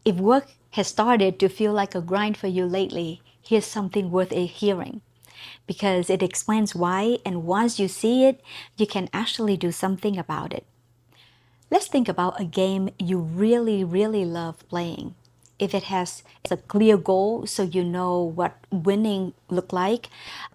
If work has started to feel like a grind for you lately, here's something worth hearing because it explains why, and once you see it, you can actually do something about it. Let's think about a game you really, really love playing. If it has a clear goal so you know what winning look like,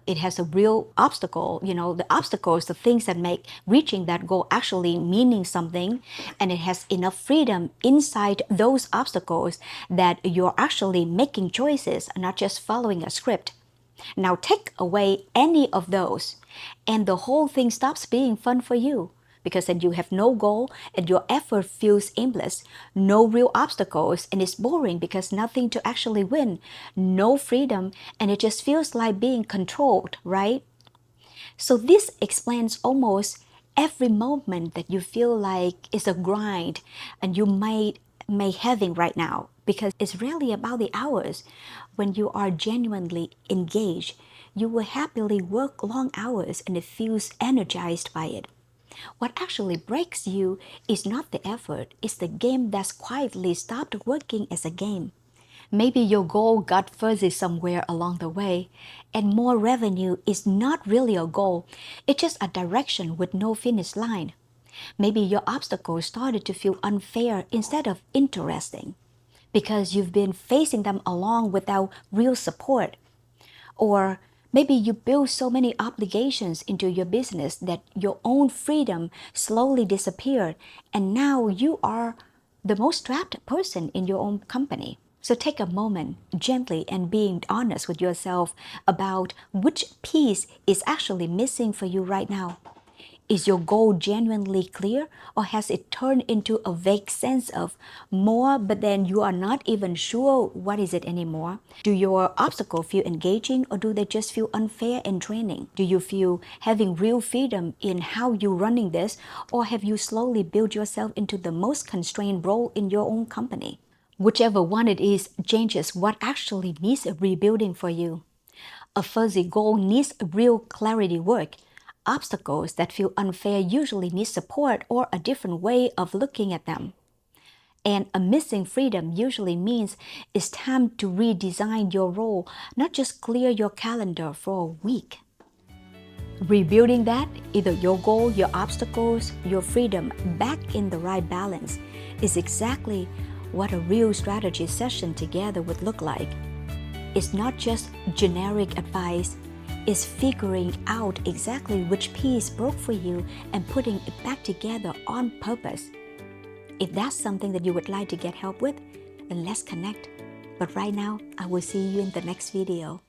it has a real obstacle, the obstacles, the things that make reaching that goal actually meaning something, and it has enough freedom inside those obstacles that you're actually making choices, not just following a script. Now take away any of those, and the whole thing stops being fun for you because then you have no goal and your effort feels aimless, no real obstacles, and it's boring because nothing to actually win, no freedom, and it just feels like being controlled, right? So this explains almost every moment that you feel like it's a grind and you may having right now, because it's really about the hours. When you are genuinely engaged, you will happily work long hours and it feels energized by it. What actually breaks you is not the effort, it's the game that's quietly stopped working as a game. Maybe your goal got fuzzy somewhere along the way, and more revenue is not really a goal, it's just a direction with no finish line. Maybe your obstacles started to feel unfair instead of interesting because you've been facing them along without real support. Or maybe you build so many obligations into your business that your own freedom slowly disappeared, and now you are the most trapped person in your own company. So take a moment gently and being honest with yourself about which piece is actually missing for you right now. Is your goal genuinely clear, or has it turned into a vague sense of more, but then you are not even sure what is it anymore? Do your obstacles feel engaging, or do they just feel unfair and draining? Do you feel having real freedom in how you're running this, or have you slowly built yourself into the most constrained role in your own company? Whichever one it is changes what actually needs rebuilding for you. A fuzzy goal needs real clarity work. Obstacles that feel unfair usually need support or a different way of looking at them. And a missing freedom usually means it's time to redesign your role, not just clear your calendar for a week. Rebuilding that, either your goal, your obstacles, your freedom, back in the right balance, is exactly what a real strategy session together would look like. It's not just generic advice, it's figuring out exactly which piece broke for you and putting it back together on purpose. If that's something that you would like to get help with, then let's connect. But right now, I will see you in the next video.